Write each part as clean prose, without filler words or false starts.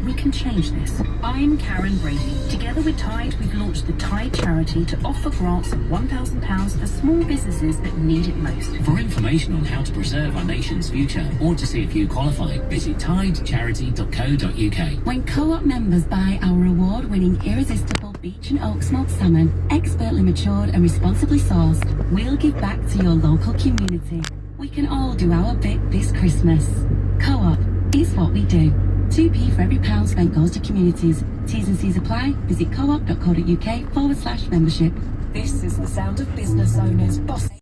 we can change this. I'm Karen Brady. Together with Tide, we've launched the Tide charity to offer grants of £1,000 for small businesses that need it most. For information on how to preserve our nation's future or to see if you qualify, visit tidecharity.co.uk. When Co-op members buy our award-winning irresistible beach and oak smoked salmon, expertly matured and responsibly sourced, we'll give back to your local community. We can all do our bit this Christmas. Co-op is what we do. 2p for every pound spent goes to communities. T's and C's apply. Visit coop.co.uk/membership. This is the sound of business owners bossing.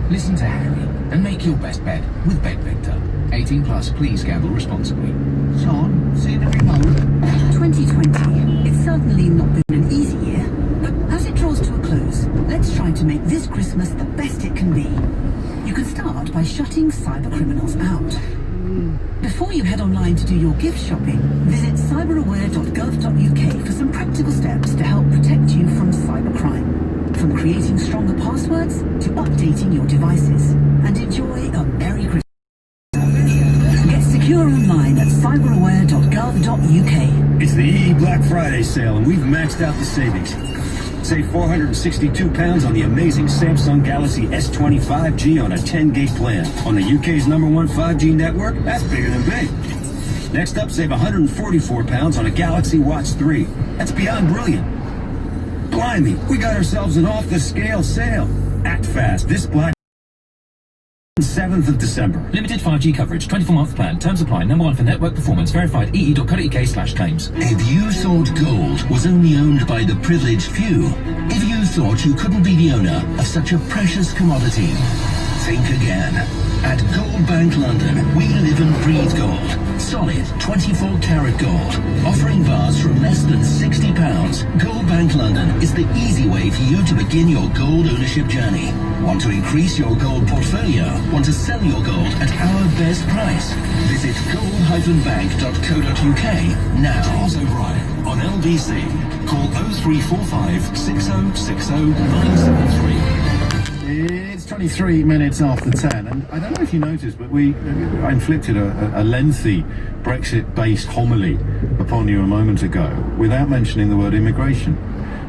Listen to Harry and make your best bet with Bet Victor. 18 plus, please gamble responsibly. Sean, see the remote? 2020. It's certainly not been an easy year, but as it draws to a close, let's try to make this Christmas the best it can be. You can start by shutting cyber criminals out. Before you head online to do your gift shopping, visit cyberaware.gov.uk for some practical steps to help protect you from cybercrime. From creating stronger passwords to updating your devices. And enjoy a Merry Christmas. Get secure online at cyberaware.gov.uk. It's the EE Black Friday sale and we've maxed out the savings. Save £462 on the amazing Samsung Galaxy S25G on a 10 gig plan. On the UK's #1 5G network, that's bigger than big. Next up, save £144 on a Galaxy Watch 3. That's beyond brilliant. Blimey, we got ourselves an off-the-scale sale. Act fast. This Black 7th of December. Limited 5G coverage, 24-month plan. Terms apply. #1 for network performance. Verified ee.co.uk/claims. If you thought gold was only owned by the privileged few, if you thought you couldn't be the owner of such a precious commodity, think again. At Gold Bank London, we live and breathe gold. Solid 24-karat gold. Offering bars from less than £60. Gold Bank London is the easy way for you to begin your gold ownership journey. Want to increase your gold portfolio? Want to sell your gold at our best price? Visit gold-bank.co.uk now. James O'Brien on LBC. Call 0345 6060 973. It's 23 minutes after 10, and I don't know if you noticed, but I inflicted a lengthy Brexit-based homily upon you a moment ago without mentioning the word immigration,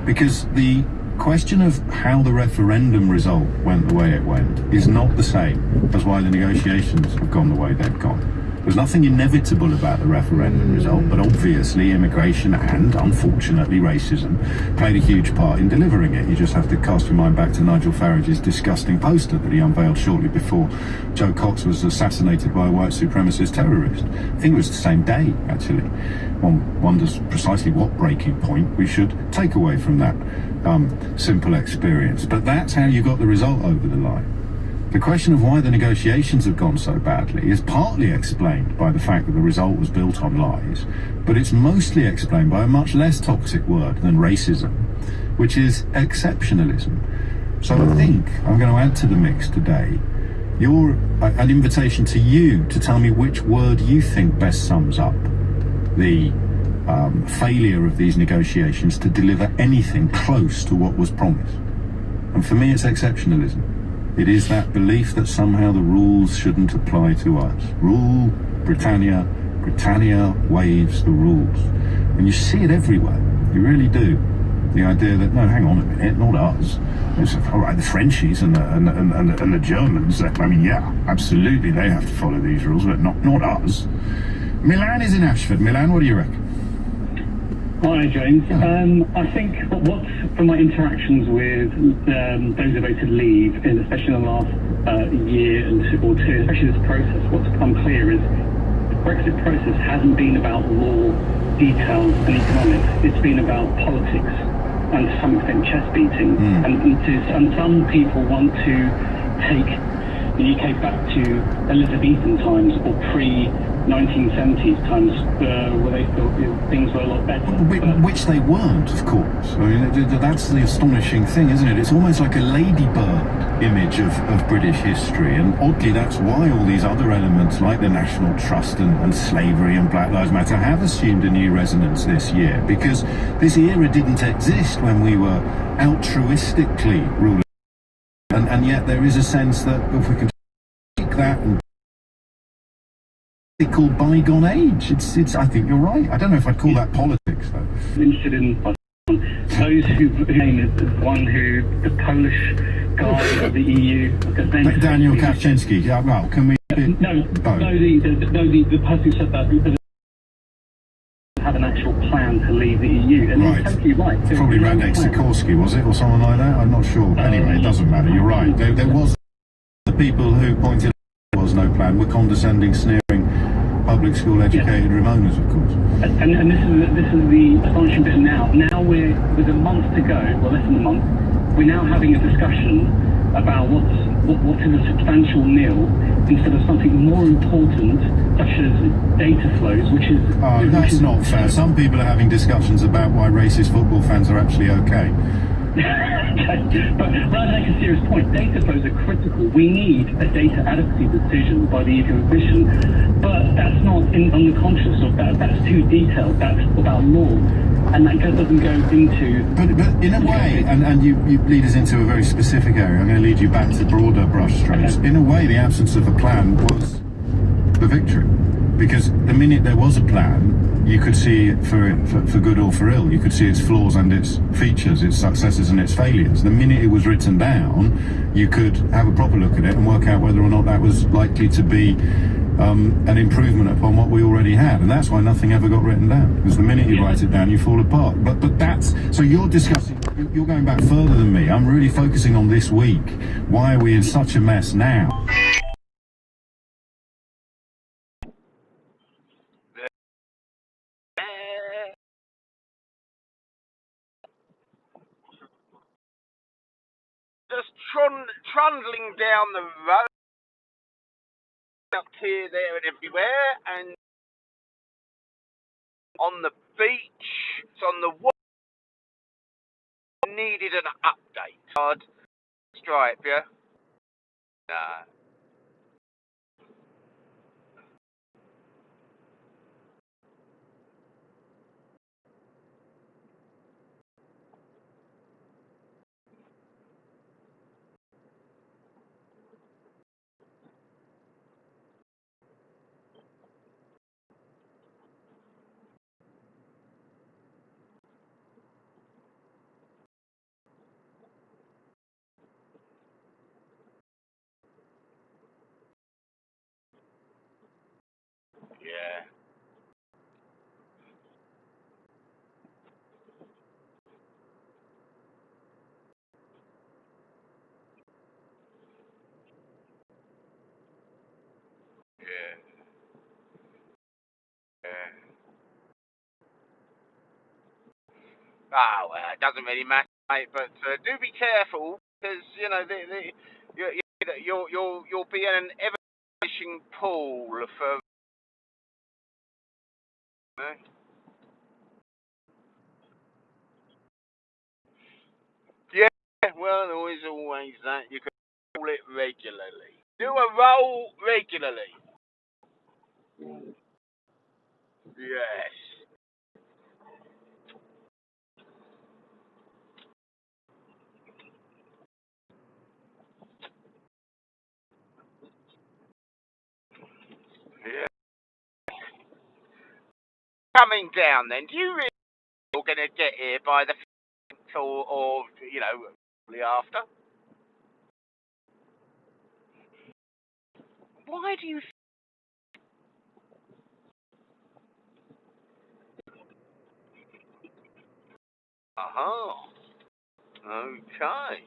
because the question of how the referendum result went the way it went is not the same as why the negotiations have gone the way they've gone. There's nothing inevitable about the referendum result, but obviously immigration and, unfortunately, racism played a huge part in delivering it. You just have to cast your mind back to Nigel Farage's disgusting poster that he unveiled shortly before Joe Cox was assassinated by a white supremacist terrorist. I think it was the same day, actually. One wonders precisely what breaking point we should take away from that simple experience. But that's how you got the result over the line. The question of why the negotiations have gone so badly is partly explained by the fact that the result was built on lies, but it's mostly explained by a much less toxic word than racism, which is exceptionalism. So I think I'm going to add to the mix today an invitation to you to tell me which word you think best sums up the failure of these negotiations to deliver anything close to what was promised. And for me, it's exceptionalism. It is that belief that somehow the rules shouldn't apply to us. Rule Britannia, Britannia waives the rules. And you see it everywhere. You really do. The idea that, no, hang on a minute, not us. It's, all right, the Frenchies and the Germans, I mean, yeah, absolutely, they have to follow these rules, but not us. Milan is in Ashford. Milan, what do you reckon? Hi, James. I think from my interactions with those who voted leave, and especially in the last year or two, especially this process, what's become clear is the Brexit process hasn't been about law, details and economics. It's been about politics and to some extent chess beating. And some people want to take the UK back to Elizabethan times or 1970s times where they thought things were a lot better. Which they weren't, of course. I mean, that's the astonishing thing, isn't it? It's almost like a ladybird image of British history, and oddly that's why all these other elements like the National Trust and slavery and Black Lives Matter have assumed a new resonance this year, because this era didn't exist when we were altruistically ruling, and yet there is a sense that if we can take that and called bygone age. It's. I think you're right. I don't know if I'd call that politics, though. I'm interested in those who name is one who the Polish guy of the EU. Daniel Kaczynski. Yeah, well, can we? No, the person who said that have an actual plan to leave the EU, and right. He's totally right. It's probably Radek Sikorski, was it, or someone like that? I'm not sure. Anyway, it doesn't matter. You're right. There was the people who pointed out there was no plan were condescending, sneering public school educated Ramonas, of course. And this is the astonishing bit now. Now with a month to go, well, less than a month, we're now having a discussion about what is a substantial nil instead of something more important, such as data flows, which is... that's not fair. Some people are having discussions about why racist football fans are actually okay. But rather make a serious point, data flows are critical. We need a data adequacy decision by the EU Commission, but that's not on the conscious of that. That's too detailed. That's about law, and that doesn't go into. But in a way, and you lead us into a very specific area. I'm going to lead you back to broader brushstrokes. Okay. In a way, the absence of a plan was the victory, because the minute there was a plan, you could see it for good or for ill. You could see its flaws and its features, its successes and its failures. The minute it was written down, you could have a proper look at it and work out whether or not that was likely to be an improvement upon what we already had. And that's why nothing ever got written down, because the minute you write it down, you fall apart. But that's, so you're discussing, you're going back further than me. I'm really focusing on this week. Why are we in such a mess now? Just trundling down the road, up here, there, and everywhere, and on the beach, it's on the water. Needed an update. Hard stripe, yeah. Nah. Yeah. Yeah. Yeah. Ah, well, it doesn't really matter, mate. But do be careful, because you know you'll be in an ever-fishing pool for. Yeah. Well, there is always that. You can roll it regularly. Do a roll regularly. Yes. Yeah. Coming down then, do you really think you're going to get here by the 5th or you know, probably after? Why do you... Uh-huh. Okay.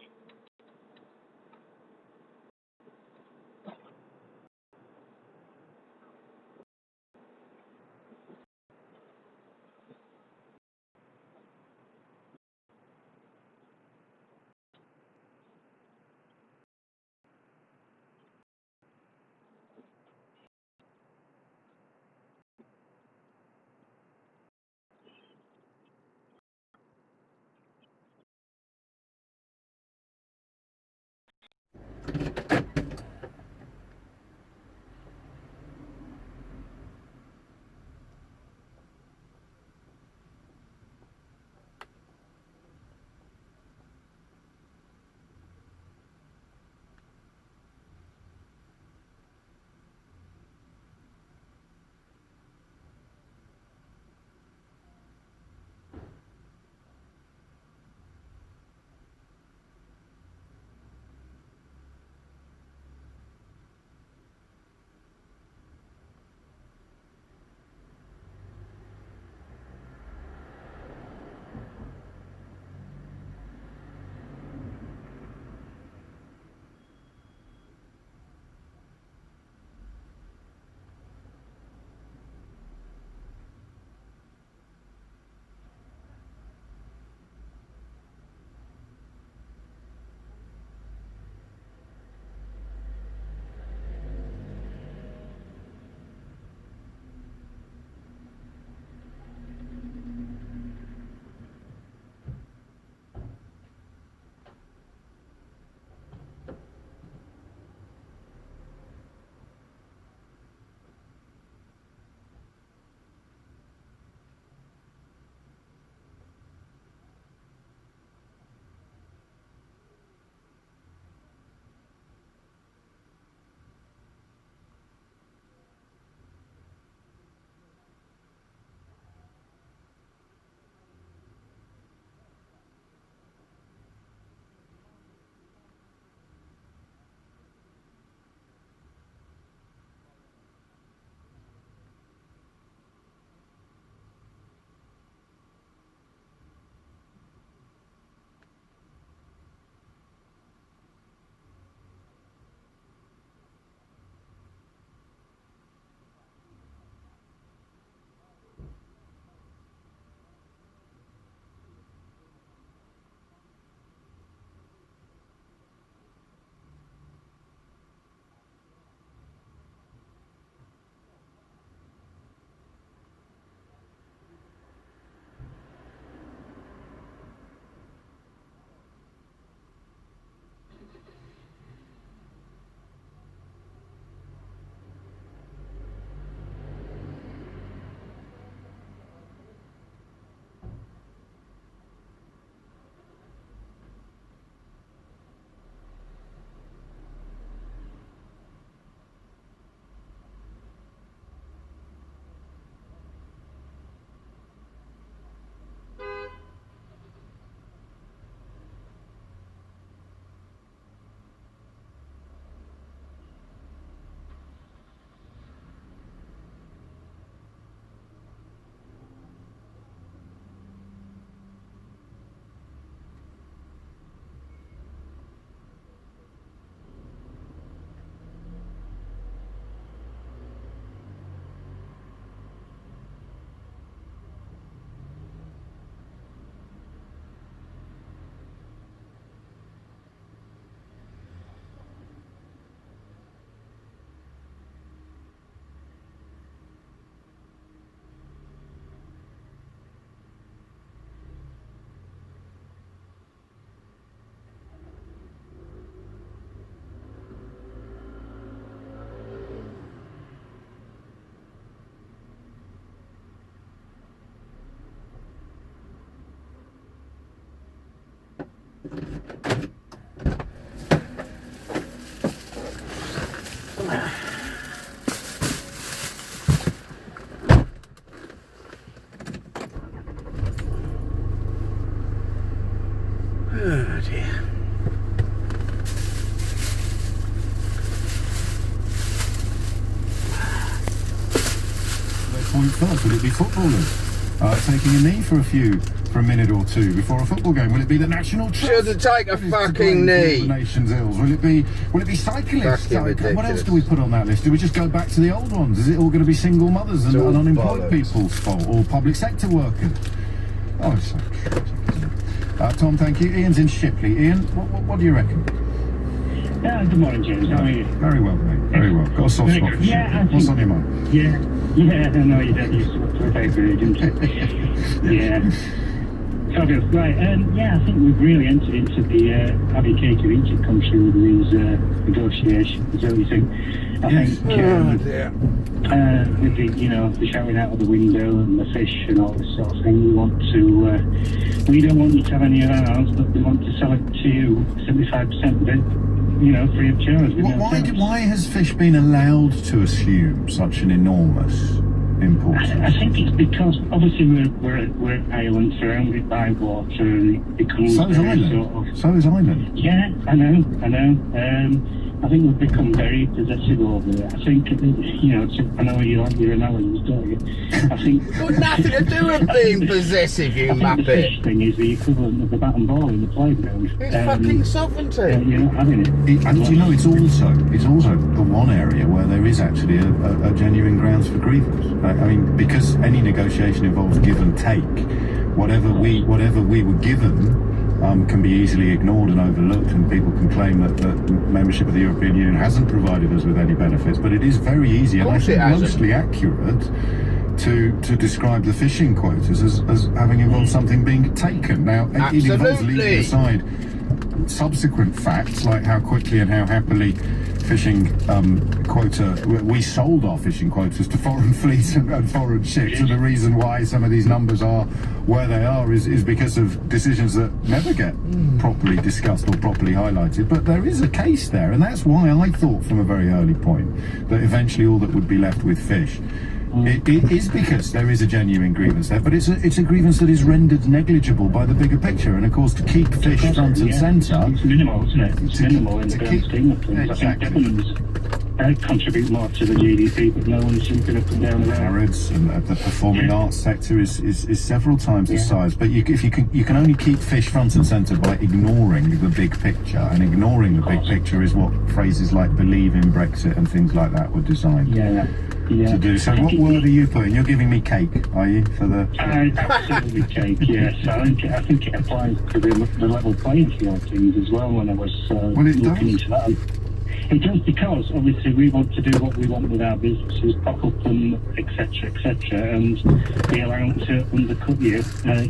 point first? Will it be footballers taking a knee for a minute or two before a football game? Will it be the National Trust? Should take a that is fucking to blame for all knee. the nation's ills? Will it be cyclists? Fucking ridiculous. What else do we put on that list? Do we just go back to the old ones? Is it all going to be single mothers and all unemployed bollocks. people's fault, or public sector workers? Oh, it's so tragic, isn't it? Tom, thank you. Ian's in Shipley. Ian, what do you reckon? Good morning, James. How are you? Very well, mate. Very well. Got a soft spot for Yeah, Shipley. What's on your mind? Yeah, I know you don't used to work for a paper agent. Yeah. Fabulous. Right, I think we've really entered into the have your cake or eat it country with these negotiations, everything. I think with the shouting out of the window and the fish and all this sort of thing, we don't want you to have any of ours, but we want to sell it to you, 75% of it, free of charge. Why has fish been allowed to assume such an enormous importance? I think it's because obviously we're an island surrounded by water, and it becomes So is Ireland. Yeah, I know. I think we've become very possessive over it. I think, I know you like your analogies, don't you? I think... Got nothing to do with being possessive, you I think the fish muppet. thing is the equivalent of the bat and ball in the playground. It's fucking sovereignty. You're not having it. And do you know, it's also the one area where there is actually a genuine grounds for grievance. I mean, because any negotiation involves give and take, whatever we were given can be easily ignored and overlooked, and people can claim that membership of the European Union hasn't provided us with any benefits. But it is very easy, and I think mostly accurate, to describe the fishing quotas as having involved something being taken. Now, it involves leaving aside subsequent facts, like how quickly and how happily fishing we sold our fishing quotas to foreign fleets and foreign ships, and the reason why some of these numbers are where they are is because of decisions that never get properly discussed or properly highlighted. But there is a case there, and that's why I thought from a very early point that eventually all that would be left with fish. It is because there is a genuine grievance there, but it's a grievance that is rendered negligible by the bigger picture. And of course, to keep fish front and centre, it's minimal, isn't it? It's minimal in the grand scheme of things. Exactly. I think Devon's contribute more to the GDP, but no one's jumping up and down around. Harrods and the performing arts sector is several times the size. But you can only keep fish front and centre by ignoring the big picture, and ignoring the big picture is what phrases like "believe in Brexit" and things like that were designed to do. So what word are you putting? You're giving me cake, are you, for the... Absolutely cake, yes. I think it applies to the level playing field things as well when I was looking into that. It does, because obviously we want to do what we want with our businesses, prop up them, etc., and be allowed to undercut you,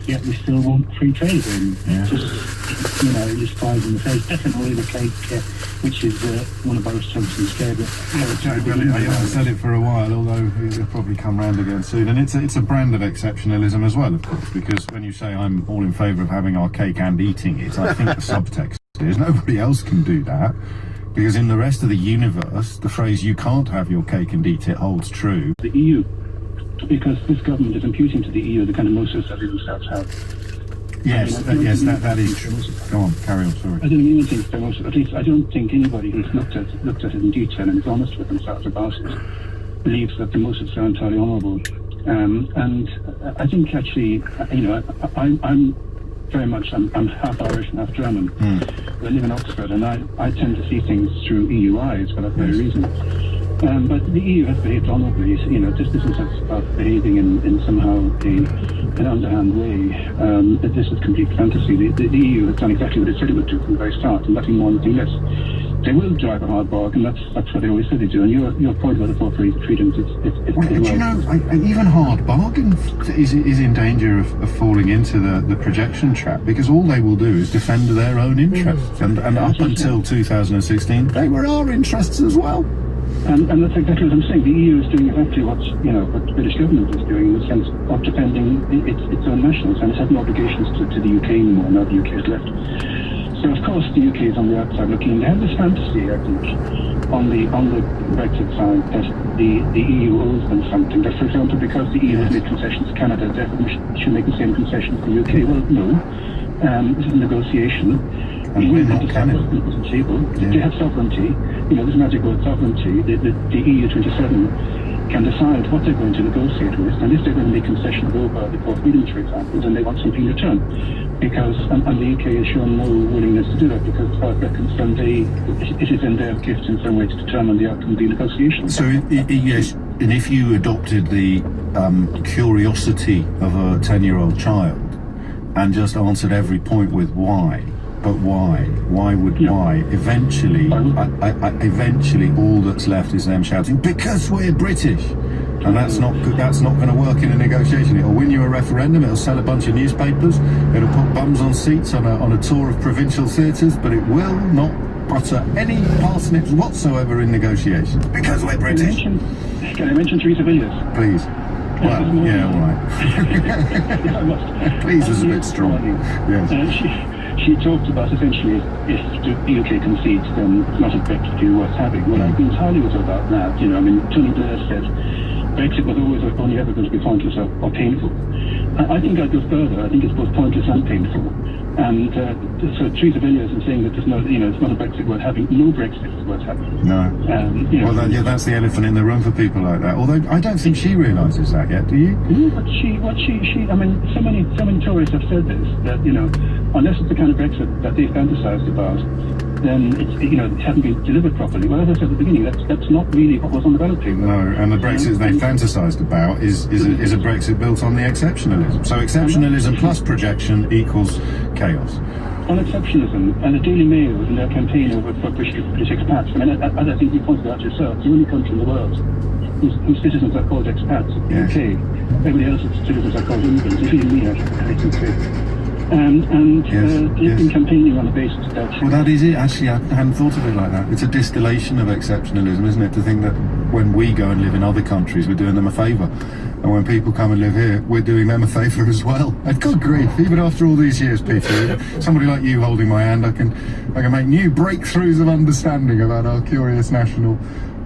yet we still want free trade. And it just flies in the face. Definitely the cake, which is one of Boris Johnson's favourite. I haven't said it for a while, although it'll probably come round again soon. And it's a brand of exceptionalism as well, of course, because when you say I'm all in favour of having our cake and eating it, I think the subtext is nobody else can do that. Because in the rest of the universe, the phrase "you can't have your cake and eat it" holds true. The EU, because this government is imputing to the EU the kind of motives that they themselves have. Yes, that is true. Go on, carry on, sorry. I don't even think they're motives. At least I don't think anybody who's looked at it in detail and is honest with themselves about it believes that the motives are entirely honourable. And I think actually, I'm very much, I'm half Irish and half German. I live in Oxford, and I tend to see things through EU eyes for that very reason. But the EU has behaved honourably. This isn't about behaving in somehow an underhand way. This is complete fantasy. The EU has done exactly what it said it would do from the very start, and nothing more, nothing less. They will drive a hard bargain. That's what they always say they do. And your point about the four freedoms, even hard bargain is in danger of falling into the projection trap, because all they will do is defend their own interests. And up until 2016, they were our interests as well. And that's exactly what I'm saying. The EU is doing exactly what the British government is doing, in the sense of defending its own nationals, and it's had no obligations to the UK anymore. Now the UK is left. So of course the UK is on the outside looking in. They have this fantasy, I think, on the Brexit side, that the EU owes them something. That, for example, because the EU has made concessions to Canada, therefore we should make the same concessions to the UK. Well, no. This is a negotiation. And we're not Canada. They have sovereignty. This magic word sovereignty. The EU 27 can decide what they're going to negotiate with, and if they're going to make concessions over the cost of feeding, for example, then they want something in return. Because, and the UK has shown no willingness to do that, because as far as they're concerned, it is in their gift in some way to determine the outcome of the negotiations. So, yes, and if you adopted the curiosity of a 10-year-old child and just answered every point with why, but why? Why would why? Eventually, eventually, all that's left is them shouting, "Because we're British," and that's not good. That's not going to work in a negotiation. It'll win you a referendum. It'll sell a bunch of newspapers. It'll put bums on seats on a tour of provincial theatres, but it will not butter any parsnips whatsoever in negotiations. Because we're British. Can I mention Theresa Villiers? Please. Well, yeah, all right. Please is a bit strong. Yes. She talked about essentially if the UK concedes, then it's not a Brexit deal worth having. Well, I agree entirely with her about that. You know, I mean, Tony Blair said Brexit was always only ever going to be pointless or painful. I think I'd go further. I think it's both pointless and painful. And so Theresa Villiers is saying that there's no, you know, it's not a Brexit worth having. No Brexit is worth having. No. You know, well, that's the elephant in the room for people like that. Although I don't think she realises that yet. Do you? No, but she. I mean, so many Tories have said this, that, you know, unless it's the kind of Brexit that they fantasised about, then it hasn't been delivered properly. Well, as I said at the beginning, that's not really what was on the ballot paper. No, and the Brexit they fantasised about is a Brexit built on the exceptionalism. So exceptionalism plus projection equals chaos. On exceptionalism, and the Daily Mail in their campaign over for British expats, I mean, as I think you pointed out yourself, the only country in the world whose citizens are called expats, the UK. Everybody else's citizens are called immigrants, including me, I can say. They've been campaigning on the basis that... Well, that is it. Actually, I hadn't thought of it like that. It's a distillation of exceptionalism, isn't it? To think that when we go and live in other countries, we're doing them a favour. And when people come and live here, we're doing them a favour as well. And good grief, even after all these years, Peter, somebody like you holding my hand, I can make new breakthroughs of understanding about our curious national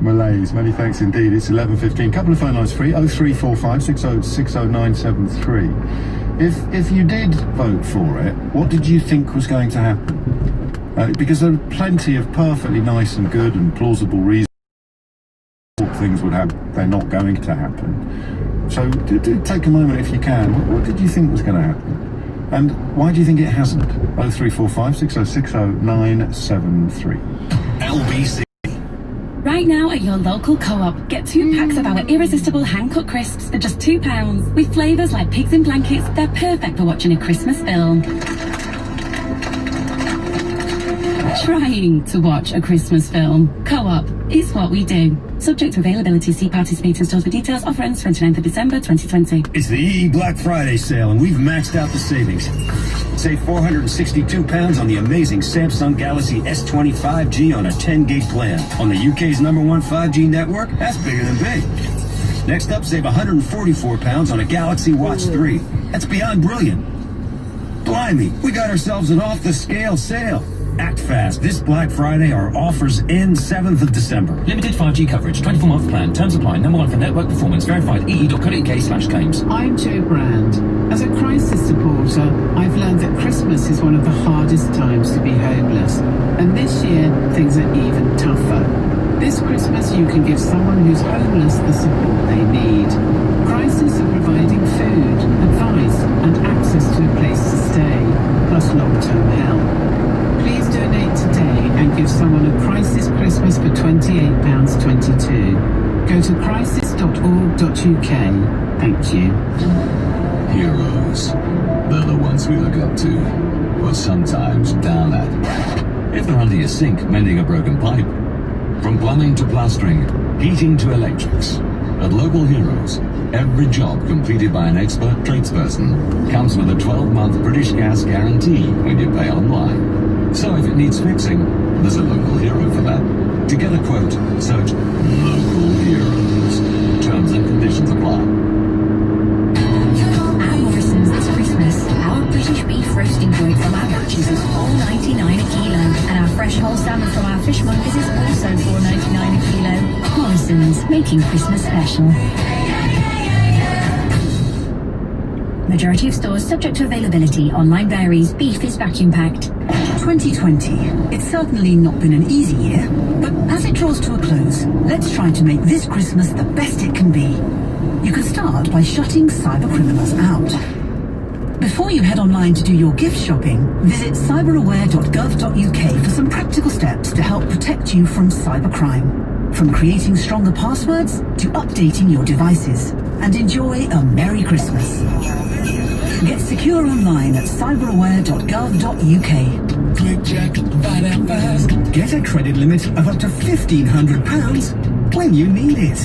malaise. Many thanks indeed. It's 11:15. Couple of phone lines free, 0345 6060973. If you did vote for it, what did you think was going to happen? Because there are plenty of perfectly nice and good and plausible reasons things would happen. They're not going to happen. So do take a moment if you can. What did you think was going to happen? And why do you think it hasn't? 0345 6060973. LBC. Right now at your local co-op, get 2 packs of our irresistible hand-cut crisps for just £2. With flavours like pigs in blankets, they're perfect for watching a Christmas film. Trying to watch a Christmas film. Co-op is what we do. Subject to availability, see participating stores for details. Offer ends 29th of December 2020. It's the EE Black Friday sale, and we've maxed out the savings. Save £462 on the amazing Samsung Galaxy S25G on a 10-gig plan. On the UK's #1 5G network, that's bigger than big. Next up, save £144 on a Galaxy Watch 3. That's beyond brilliant. Blimey, we got ourselves an off-the-scale sale. Act fast. This Black Friday, our offers end 7th of December. Limited 5G coverage, 24-month plan, terms apply, #1 for network performance, verified ee.co.uk/claims. I'm Jo Brand. As a crisis supporter, I've learned that Christmas is one of the hardest times to be homeless. And this year, things are even tougher. This Christmas, you can give someone who's homeless the support they need. Crisis are providing food, advice, and access to a place to stay, plus long-term help. Please donate today and give someone a Crisis Christmas for £28.22. Go to crisis.org.uk. Thank you. Heroes. They're the ones we look up to, but sometimes down at. If they're under your sink mending a broken pipe. From plumbing to plastering, heating to electrics. At Local Heroes, every job completed by an expert tradesperson comes with a 12-month British Gas guarantee when you pay online. So if it needs fixing, there's a local hero for that. To get a quote, search Local Heroes. Terms and conditions apply. At Morrison's this Christmas, our British beef roasting joint from our batches is $4.99 a kilo, and our fresh whole salmon from our fishmongers is also $4.99 a kilo. Morrison's, making Christmas special. Majority of stores subject to availability. Online varies. Beef is vacuum packed. 2020. It's certainly not been an easy year, but as it draws to a close, let's try to make this Christmas the best it can be. You can start by shutting cyber criminals out. Before you head online to do your gift shopping, visit cyberaware.gov.uk for some practical steps to help protect you from cybercrime. From creating stronger passwords to updating your devices. And enjoy a Merry Christmas. Get secure online at cyberaware.gov.uk. Click, check, find out fast. Get a credit limit of up to £1,500 when you need it.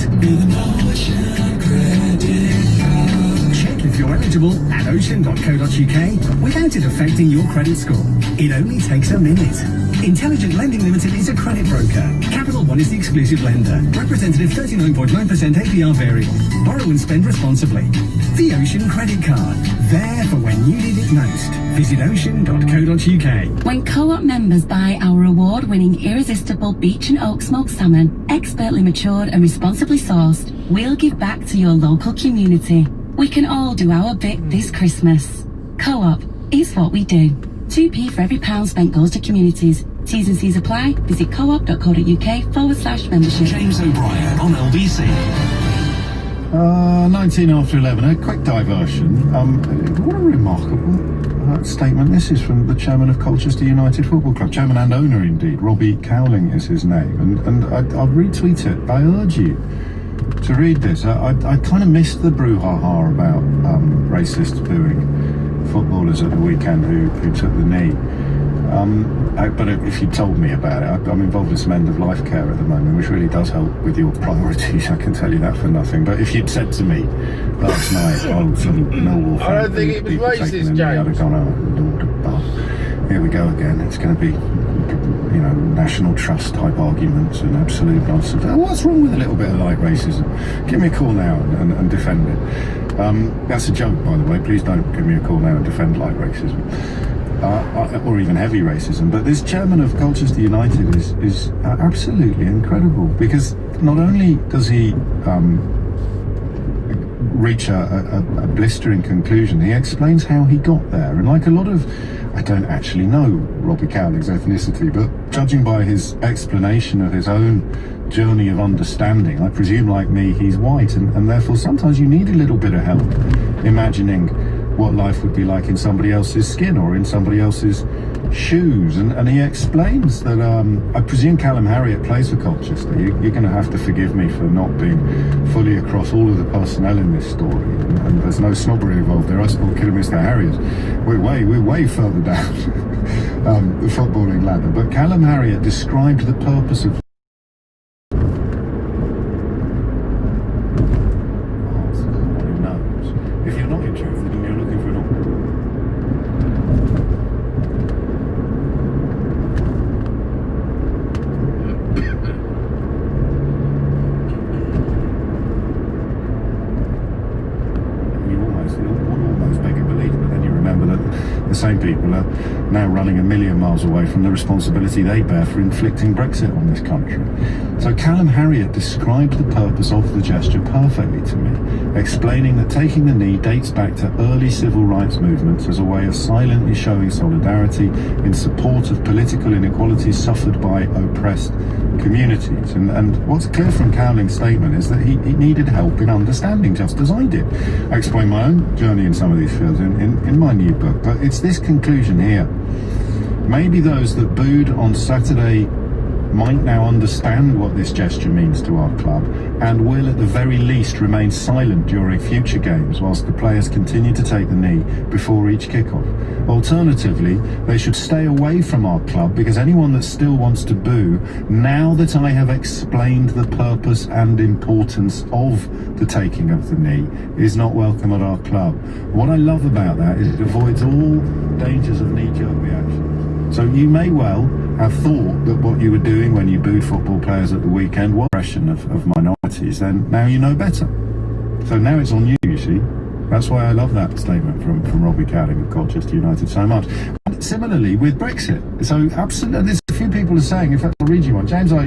Check if you're eligible at ocean.co.uk without it affecting your credit score. It only takes a minute. Intelligent Lending Limited is a credit broker. Capital One is the exclusive lender. Representative 39.9% APR variable. Borrow and spend responsibly. The Ocean Credit Card. There for when you need it most. Visit ocean.co.uk. When Co-op members buy our award-winning irresistible beach and oak smoked salmon, expertly matured and responsibly sourced, we'll give back to your local community. We can all do our bit this Christmas. Co-op is what we do. 2p for every £1 spent goes to communities. T's and C's apply. Visit coop.co.uk/membership. James O'Brien on LBC. 19 after 11, a quick diversion. What a remarkable statement. This is from the chairman of Colchester United Football Club, chairman and owner indeed. Robbie Cowling is his name, and I'll retweet it. I urge you to read this. I kind of missed the brouhaha about racists booing footballers at the weekend who took the knee. But if you told me about it, I'm involved in some end-of-life care at the moment, which really does help with your priorities, I can tell you that for nothing. But if you'd said to me last night, some Millwall fan, I don't think it was racist, James. I'd have gone, here we go again. It's going to be, National Trust type arguments and absolute nonsense. What's wrong with a little bit of light racism? Give me a call now and defend it. That's a joke, by the way. Please don't give me a call now and defend light racism. Or even heavy racism. But this chairman of Colchester United is absolutely incredible, because not only does he reach a blistering conclusion, he explains how he got there. And like a lot of, I don't actually know Robbie Cowling's ethnicity, but judging by his explanation of his own journey of understanding, I presume, like me, he's white, and therefore sometimes you need a little bit of help imagining what life would be like in somebody else's skin or in somebody else's shoes. And he explains that, I presume Callum Harriott plays for Colchester. You're going to have to forgive me for not being fully across all of the personnel in this story, and there's no snobbery involved there. I support Kidderminster Harriers. We're way further down the footballing ladder. But Callum Harriott described the purpose of if you're not interested and you're looking for an you almost beg and believe, but then you remember that the same people are now running a million miles away from the responsibility they bear for inflicting Brexit on this country. So Callum Harriott described the purpose of the gesture perfectly to me, explaining that taking the knee dates back to early civil rights movements as a way of silently showing solidarity in support of political inequalities suffered by oppressed communities. And what's clear from Cowling's statement is that he needed help in understanding, just as I did. I explain my own journey in some of these fields in my new book, but it's this conclusion here. Maybe those that booed on Saturday might now understand what this gesture means to our club, and will at the very least remain silent during future games whilst the players continue to take the knee before each kickoff. Alternatively, they should stay away from our club, because anyone that still wants to boo, now that I have explained the purpose and importance of the taking of the knee, is not welcome at our club. What I love about that is it avoids all dangers of knee-jerk reactions. So you may well have thought that what you were doing when you booed football players at the weekend was oppression of minorities. Then now you know better. So now it's on you see. That's why I love that statement from Robbie Cowling of Colchester United so much. And similarly with Brexit. So absolutely, there's a few people are saying, in fact, I'll read you one. James, I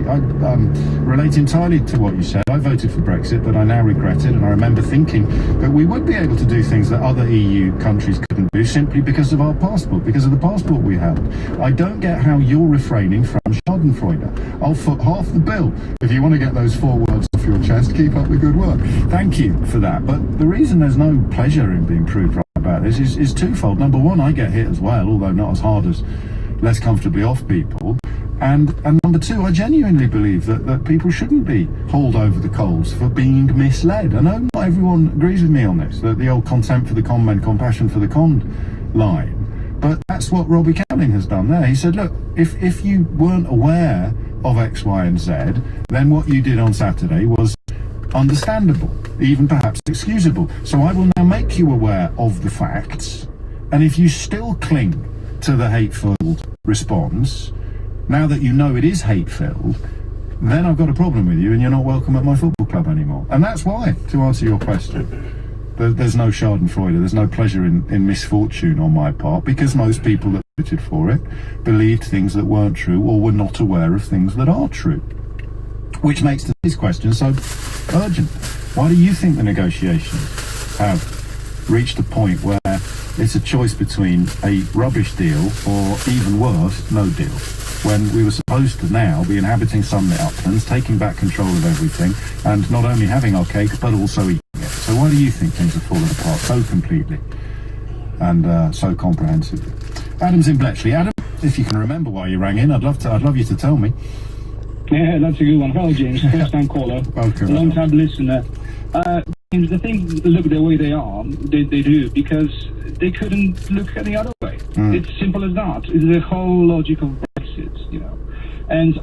relate entirely to what you said. I voted for Brexit, but I now regret it, and I remember thinking that we would be able to do things that other EU countries couldn't do simply because of our passport, because of the passport we held. I don't get how you're refraining from Schadenfreude. I'll foot half the bill if you want to get those 4 words off your chest. Keep up the good work. Thank you for that. But the reason there's no pleasure in being proved right about this is twofold. Number one, I get hit as well, although not as hard as less comfortably off people. And number two, I genuinely believe that people shouldn't be hauled over the coals for being misled. I know not everyone agrees with me on this, that the old contempt for the con men, compassion for the con line. But that's what Robbie Cowling has done there. He said, look, if you weren't aware of X, Y, and Z, then what you did on Saturday was understandable, even perhaps excusable. So I will now make you aware of the facts, and if you still cling to the hate-filled response, now that you know it is hate-filled, then I've got a problem with you and you're not welcome at my football club anymore. And that's why, to answer your question, there's no Schadenfreude, there's no pleasure in misfortune on my part, because most people that voted for it believed things that weren't true or were not aware of things that are true. Which makes today's question so urgent. Why do you think the negotiations have reached a point where it's a choice between a rubbish deal or, even worse, no deal? When we were supposed to now be inhabiting sunlit uplands, taking back control of everything, and not only having our cake, but also eating it. So why do you think things have fallen apart so completely and so comprehensively? Adam's in Bletchley. Adam, if you can remember why you rang in, I'd love you to tell me. Yeah, that's a good one. Hello, James. First-time caller. Okay. Long-time listener. James, the things look the way they are, they do, because they couldn't look any other way. It's simple as that. It's the whole logic of Brexit, you know. And